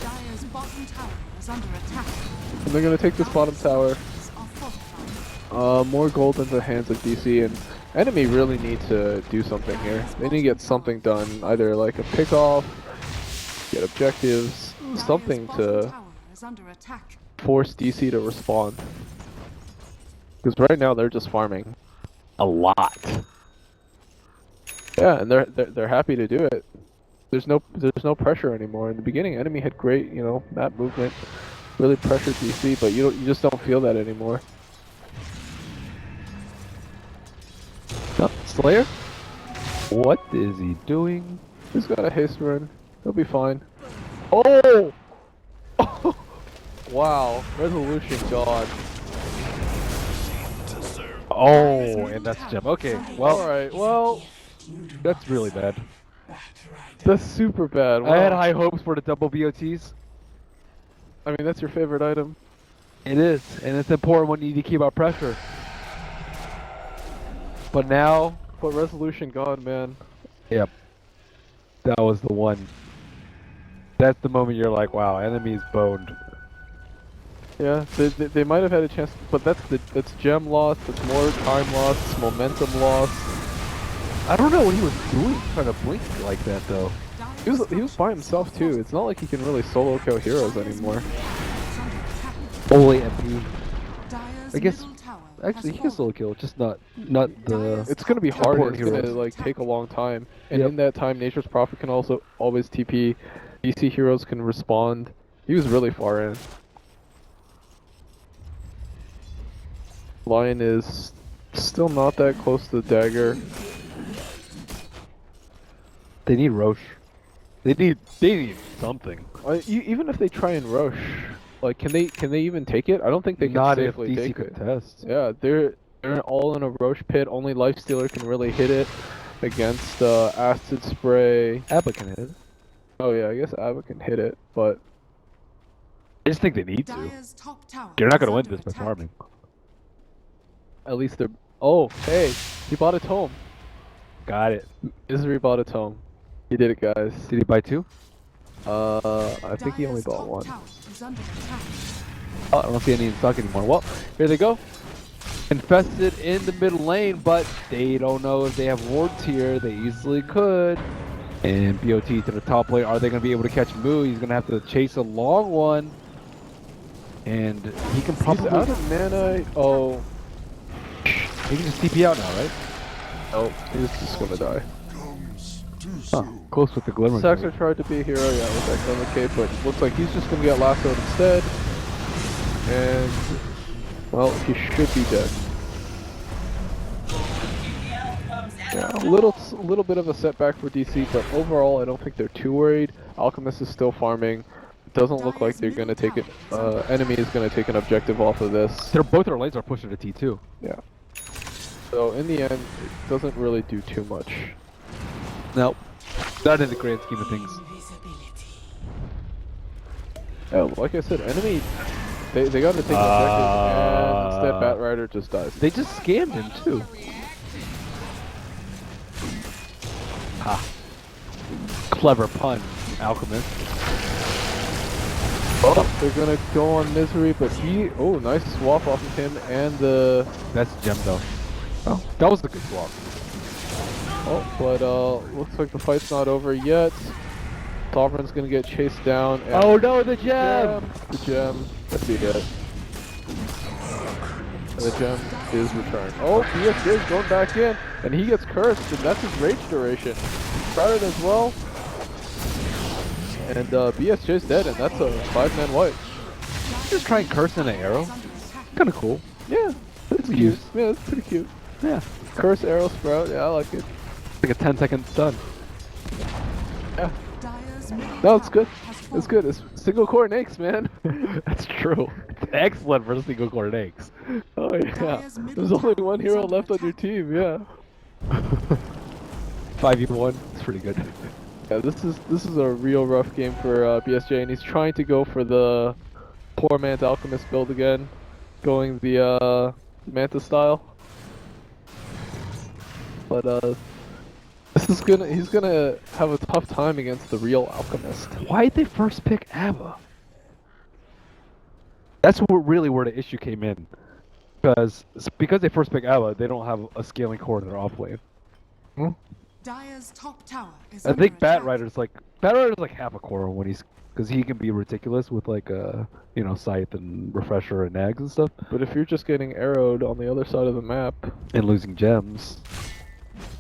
Dire's bottom tower is under attack. And they're gonna take this bottom tower. Dire's are fortified. More gold in the hands of DC, and enemy really need to do something here. They need to get something done, either like a pick off, get objectives, something Dire's bottom to tower is under attack. force DC to respond. Because right now they're just farming. A lot. Yeah, and they're happy to do it. There's no pressure anymore. In the beginning, enemy had great, you know, map movement, really pressured DC, but you just don't feel that anymore. Oh, Slayer? What is he doing? He's got a haste run. He'll be fine. Oh! Wow, resolution god. Oh, and that's gem. Okay, well, Alright, well, that's really bad. that's super bad. I had Wow. high hopes for the double BOTs. I mean, that's your favorite item. It is, and it's important when you need to keep out pressure. But now, But resolution god, man. yep, that was the one. That's the moment you're like, wow, enemy's boned. Yeah, they might have had a chance, but that's gem loss, that's more time loss, it's momentum loss. I don't know what he was doing trying to blink like that though. Dire's He was by himself too. It's not like he can really solo kill heroes anymore. Only MP. Dire's I guess- middle tower Actually, has he can solo fallen. kill, just not the. It's gonna be hard. Important It's gonna heroes. like take a long time, and Yep. in that time, Nature's Prophet can also always TP. DC heroes can respond. He was really far in. Lion is still not that close to the dagger. They need Roche. They need something. Even if they try and rush, like can they even take it? I don't think they can Not if safely DC take could it. test. Yeah, they're all in a Roche pit. Only Lifestealer can really hit it against Acid Spray. Abba can hit. Oh yeah, I guess Abba can hit it, but I just think they need to. Dire's top tower You're not is gonna win under this by attack. farming. at least they're. Oh, hey, he bought a tome. Got it. Misery bought a tome. He did it, guys. Did he buy 2? I think he only Dire's bought top 1. tower is under attack. Oh, I don't see any in stock anymore. Well, here they go. Infested in the middle lane, but they don't know if they have wards here. They easily could. And BO2 to the top lane. Are they going to be able to catch Moo? He's going to have to chase a long one. And he can He's probably... out of mana. Oh, He can just TP out now, right? oh, he's just gonna die. Huh. Close with the Glimmer. Saxer tried to be a hero, yeah, with that Glimmer Cape, but looks like he's just gonna get lassoed instead. And, well, he should be dead. Yeah, a little bit of a setback for DC, but overall I don't think they're too worried. Alchemist is still farming. It doesn't look like they're gonna take it. Enemy is gonna take an objective off of this. Both their lanes are pushing to T2. Yeah. So in the end, it doesn't really do too much. Nope. Not in the grand scheme of things. Yeah, like I said, enemy, they got to take the objective, and instead Bat Rider just dies. They just scammed him too. Ha. Clever pun, Alchemist. Oh, they're gonna go on Misery, but oh, nice swap off of him and the. That's gem though. Oh, that was a good swap. Oh, but looks like the fight's not over yet. Sovereign's gonna get chased down. And Oh no, the gem! The gem. That's it. And the gem is returned. Oh, BSJ is going back in, and he gets cursed, and that's his rage duration. Crowded as well. And BSJ's dead, and that's a 5-man wipe. Just try and curse in an arrow. Kind of cool. Yeah, that's cute. Use. Yeah, that's pretty cute. Yeah. Curse arrow sprout. Yeah, I like it. Like a 10-second stun. Yeah. Dire's middle No, it's tower good. has It's fallen. good. It's single core nakes, man. That's true. Excellent for single core nakes. Oh yeah. Dire's middle There's only tower one is hero under left on your attack. team. Yeah. 5v1. It's pretty good. Yeah. This is a real rough game for BSJ, and he's trying to go for the poor man's alchemist build again, going the Manta style. But he's gonna have a tough time against the real alchemist. Why'd they first pick Abba? That's really where the issue came in. Because they first picked Abba, they don't have a scaling core in their off lane. Dire's top tower is I under think attack. Bat Rider's like half a core when he's because he can be ridiculous with like Scythe and Refresher and Nags and stuff, But if you're just getting arrowed on the other side of the map, and losing gems.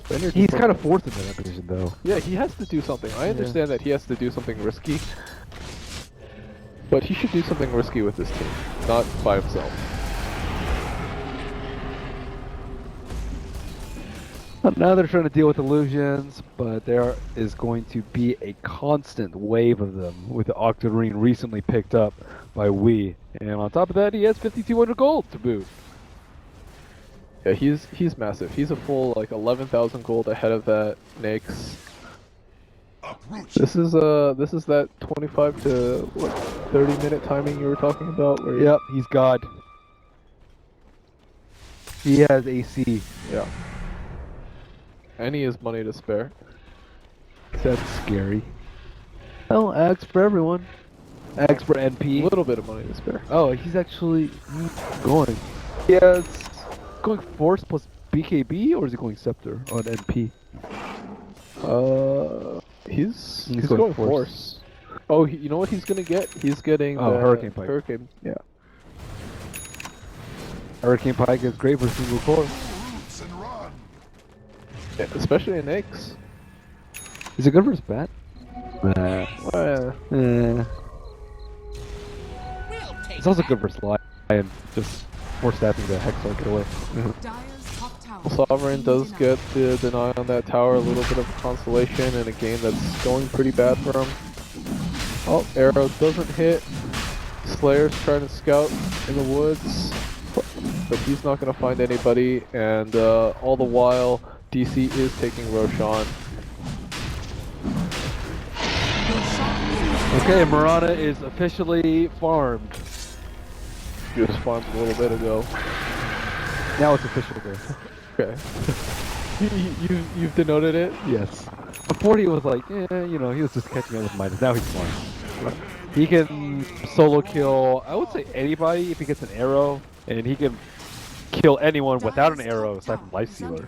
then you're He's just kind of forced into that position though. yeah, he has to do something. I understand that he has to do something risky, but he should do something risky with this team, not by himself. Now they're trying to deal with illusions, but there is going to be a constant wave of them with the Octarine recently picked up by Wii. And on top of that, he has 5,200 gold to boot. Yeah, he's massive. He's a full like 11,000 gold ahead of that Nakes. This is that 25 to what 30-minute timing you were talking about. Where Yep, he's God. He has AC. Yeah. And he has money to spare. That's scary. Oh, Axe for everyone. Axe for A NP. little bit of money to spare. Oh, he's actually going. Yes. Going Force plus BKB, or is he going Scepter on NP? He's He's going going force. Oh, you know what he's gonna get? He's getting Oh, the Hurricane Pike. Hurricane. Yeah. Hurricane Pike is great for single core. Yeah, especially in X. Is it good for his bat? Well, We'll take It's also that. good for slide and just force staffing the Hex or get away. Dire's top tower. Sovereign does get the deny on that tower, a little bit of a consolation in a game that's going pretty bad for him. Oh, arrow doesn't hit. Slayer's trying to scout in the woods, but he's not going to find anybody, and all the while, DC is taking Roshan. Okay, Marana is officially farmed. He was farmed a little bit ago. Now it's official though. Okay. You've denoted it? Yes. Before he was like, yeah, you know, he was just catching up with Midas. Now he's farmed. He can solo kill, I would say anybody if he gets an arrow, and he can kill anyone without an arrow aside from Lifestealer.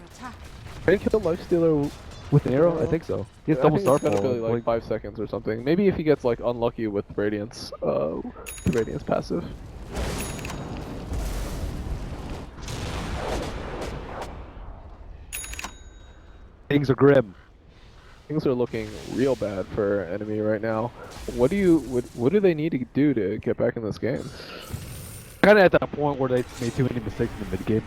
Can he kill Lifestealer With an arrow? I think so. He has I double think it's star gotta be pull. like 5 seconds or something. Maybe if he gets like unlucky with Radiance, the Radiance passive. Things are grim. Things are looking real bad for Enemy right now. What do they need to do to get back in this game? Kind of at that point where they made too many mistakes in the mid game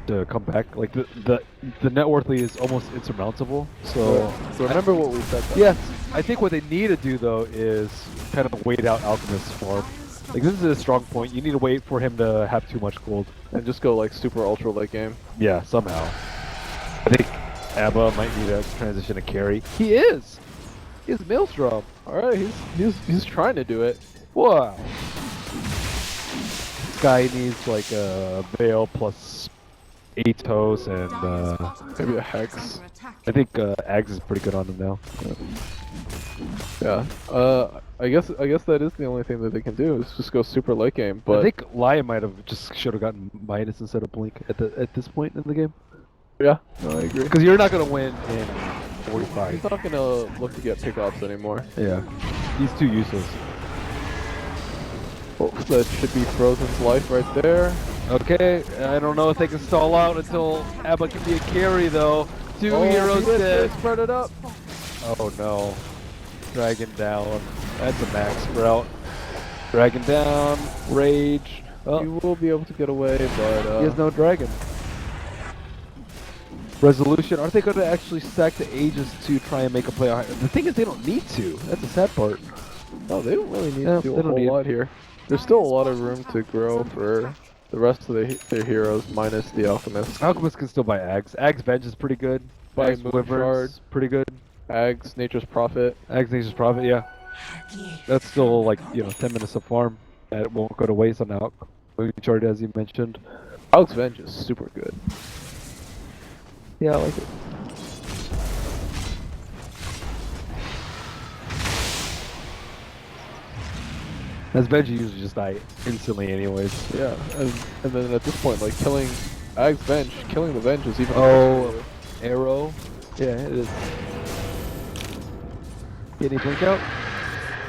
to come back. Like the net worth lead is almost insurmountable. So remember what we said. Though. yes, I think what they need to do though is kind of wait out Alchemist's farm. Like this is a strong point. You need to wait for him to have too much gold And just go like super ultra late game. Yeah, somehow. I think Abba might need to transition to carry. He is. He's Maelstrom. All right, he's trying to do it. Wow. This guy needs like a Veil plus Atos and maybe a Hex. I think Ags is pretty good on him now. Yeah. I guess that is the only thing that they can do is just go super late game. But I think Lion might have should have gotten Midas instead of Blink at this point in the game. yeah, no, I agree. Because you're not gonna win in 45. He's not gonna look to get pickoffs anymore. Yeah. He's too useless. Oh, that should be Frozen's life right there. Okay, I don't know if they can stall out until Abba can be a carry though. Two heroes dead. Spread it up. Oh no. Dragon down. That's a max sprout. Dragon down. Rage. Oh, You will be able to get away, but he has no dragon. Resolution. Are they going to actually stack the Aegis to try and make a play? The thing is, they don't need to. That's the sad part. no, they don't really need Yeah, to do they a don't whole need- lot here. There's still a lot of room to grow for the rest of their heroes, minus the Alchemist. Alchemist can still buy Ags. Ags Venge is pretty good. Buy Ags Moon Wyvern's Shard. pretty good. Ags, Nature's Prophet. Ags Nature's Prophet, yeah. That's still like, 10 minutes of farm. That won't go to waste on Alch. Moon Shard, as you mentioned. Alex Venge is super good. Yeah, I like it. As Venge usually just die instantly anyways. Yeah, and then at this point, like killing Ags Venge, killing the Venge is even. Oh, arrow. Yeah, it is. Get any blink out?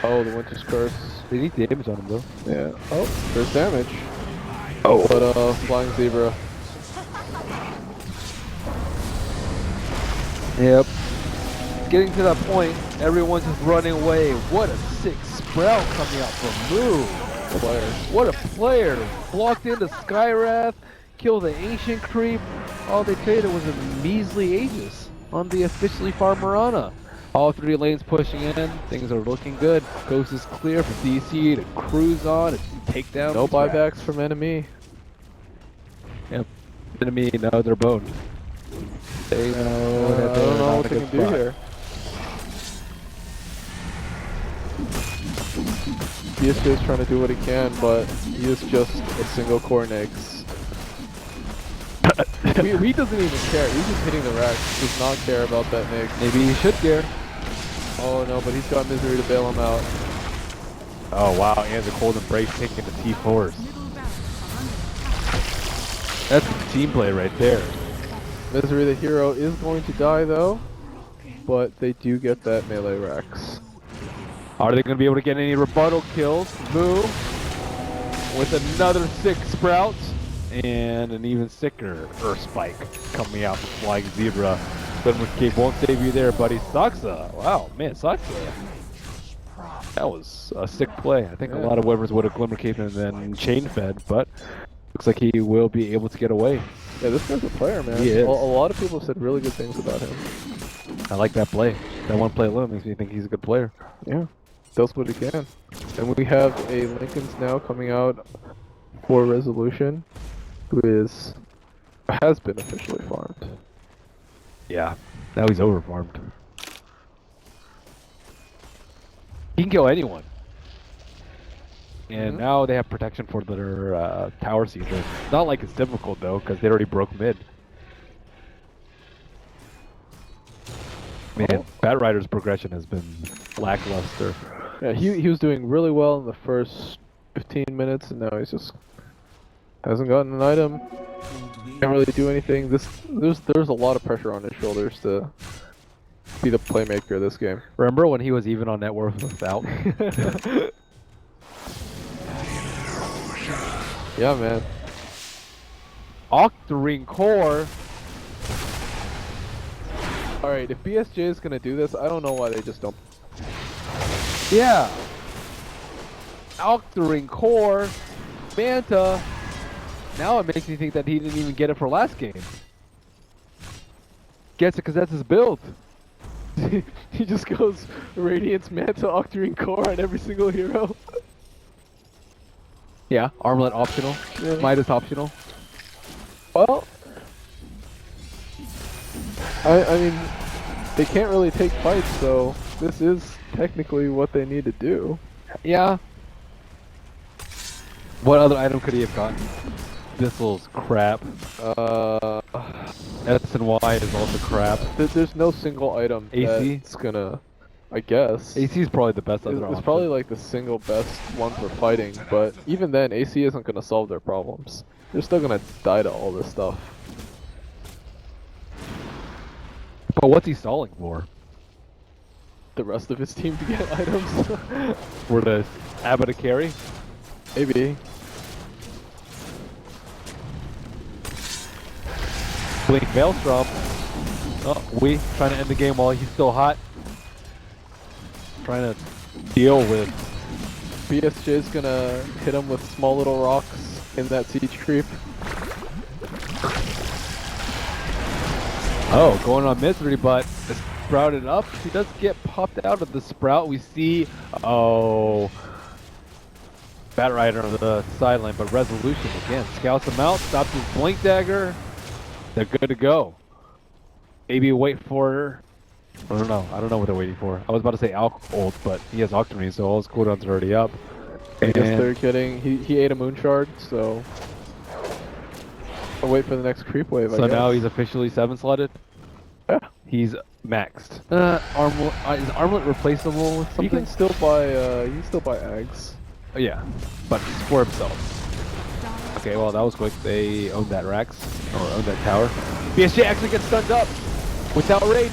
Oh, the Winter's Curse. They need damage on him though. Yeah. Oh, there's damage. Oh. But Flying Zebra. Yep. Getting to that point, everyone's just running away. What a sick sprout coming out from Moo. Player. What a player! Blocked into Skywrath, killed the Ancient Creep. All they traded was a measly Aegis on the officially farm Marana. All three lanes pushing in. Things are looking good. Coast is clear for DC to cruise on and take down. No the track. buybacks from Enemy. Yep. Enemy, now they're boned. They know that I they're don't know not what a they good can do spot. here. He is just trying to do what he can, but he is just a single core Nyx. he doesn't even care. He's just hitting the racks. Does not care about that Nyx. Maybe he should care. Oh no, but he's got Misery to bail him out. Oh wow, and the cold embrace taking the T4s. That's team play right there. Misery the hero is going to die though. but they do get that melee Rex. Are they going to be able to get any rebuttal kills? Moo with another 6 sprouts and an even sicker Earth Spike coming out from Flying Zebra. Glimmer Cape won't save you there, buddy. Saksa. Wow, man, Saksa. That was a sick play. I think a lot of Wyverns would have Glimmer Cape and then chain fed, but looks like he will be able to get away. Yeah, this guy's a player, man. He is. A lot of people said really good things about him. I like that play. That one play alone makes me think he's a good player. Yeah, does what he can. And we have a Lincoln's now coming out for Resolution, who has been officially farmed. Yeah, now he's over farmed. He can kill anyone. And now they have protection for their tower sieger. Not like it's difficult though, because they already broke mid. Man, Bat Rider's progression has been lackluster. Yeah, he was doing really well in the first 15 minutes, and now he's just hasn't gotten an item. Can't really do anything. There's a lot of pressure on his shoulders to be the playmaker of this game. Remember when he was even on net worth without? Yeah, man. Octarine Core. Alright, if BSJ is gonna do this, I don't know why they just don't. Yeah. Octarine Core. Manta. Now it makes me think that he didn't even get it for last game. Gets it because that's his build. He just goes Radiance, Manta, Octarine Core on every single hero. Yeah, Armlet optional. Yeah. Midas optional. Well, I mean, they can't really take fights, so this is technically what they need to do. Yeah. What other item could he have gotten? Thistle's crap. S and Y is also crap. There's no single item AC? that's gonna, I guess. AC is probably the best other option. It's probably like the single best one for fighting, but even then, AC isn't gonna solve their problems. They're still gonna die to all this stuff. But what's he stalling for? The rest of his team to get items. For the Abba to carry? Maybe. Blink Maelstrom. Oh, we trying to end the game while he's still hot. Trying to deal with. BSJ is gonna hit him with small little rocks in that siege creep. Oh, going on Misery, but it's sprouted up. He does get popped out of the sprout. We see, oh, Bat Rider on the sideline, but Resolution again scouts him out, stops his Blink Dagger. They're good to go. Maybe wait for, I don't know what they're waiting for. I was about to say ult, but he has Octarine, so all his cooldowns are already up. I guess they're getting, he ate a moon shard, so I'll wait for the next creep wave, I So guess. now he's officially 7-slotted? Yeah. He's maxed. Armlet, is Armlet replaceable with something? He can still buy eggs. Oh, yeah, but for himself. Okay, well that was quick. They owned that Rax, or owned that tower. BSJ actually gets stunned up without rage.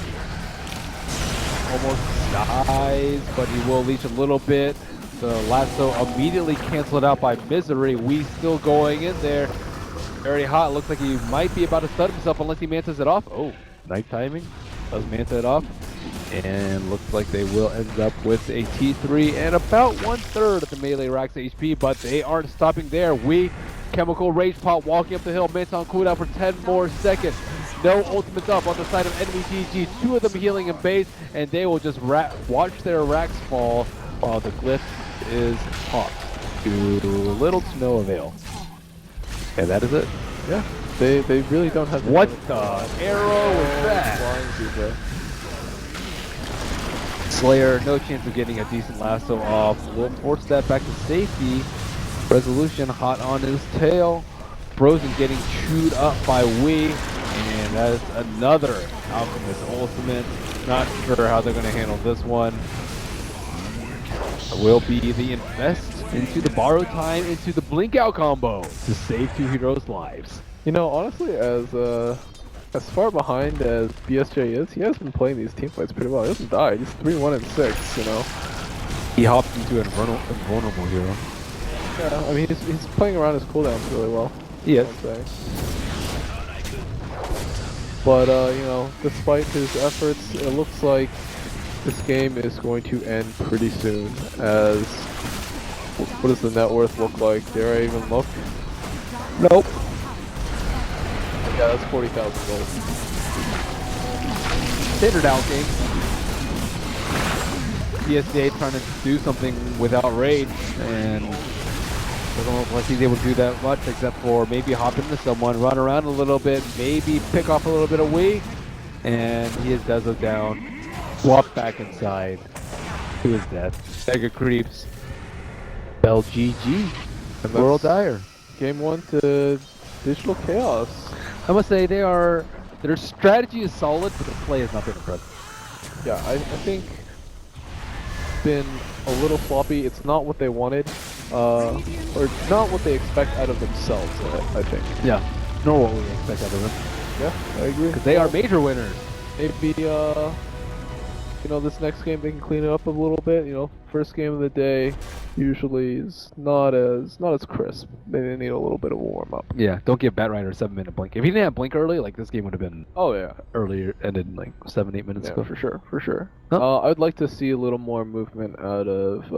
Almost dies, but he will leech a little bit. The lasso immediately canceled out by Misery. We still going in there. Very hot. Looks like he might be about to stun himself unless he mantas it off. Oh, night timing. Does manta it off. And looks like they will end up with a T3 and about 1/3 of the melee Rax HP, but they aren't stopping there. We Chemical Rage Pot walking up the hill. Manta on cooldown for 10 more seconds. No ultimates up on the side of NMEGG. 2 of them healing in base, and they will just watch their Rax fall while the glyph is popped to little to no avail. And that is it. Yeah. They really don't have. What the arrow is that? Flying Zebra. Slayer, no chance of getting a decent lasso off. Will force that back to safety. Resolution hot on his tail. Frozen getting chewed up by Wii. And that is another Alchemist ultimate. Not sure how they're going to handle this one. It will be the invest into the borrow time, into the blink out combo to save 2 heroes' lives. You know, honestly, as As far behind as BSJ is, he has been playing these team fights pretty well. He hasn't died. He's 3-1-6, you know. He hopped into an invulnerable hero. Yeah, I mean, he's playing around his cooldowns really well. Yes. I'd say. But, you know, despite his efforts, it looks like this game is going to end pretty soon, as what does the net worth look like? Dare I even look? Nope. Yeah, that's 40,000 gold. Standard out game. PSJ trying to do something without rage, and doesn't look like he's able to do that much, except for maybe hop into someone, run around a little bit, maybe pick off a little bit of weight, and he is Dezo down. Walk back inside to his death. Mega creeps. Bell GG. And World that's Dire. game 1 to Digital Chaos. I must say their strategy is solid, but the play has not been impressive. Yeah, I think it's been a little floppy. It's not what they wanted, or not what they expect out of themselves, I think. Yeah. Nor what we expect out of them. Yeah, I agree. Because they are major winners. Maybe, you know, this next game they can clean it up a little bit. You know, first game of the day usually is not as crisp. They need a little bit of a warm up. Yeah, don't give Batrider a 7-minute blink. If he didn't have blink early, like this game would have been Oh yeah, earlier, ended in like 7-8 minutes yeah, ago. for sure, for sure. Huh? I'd like to see a little more movement out of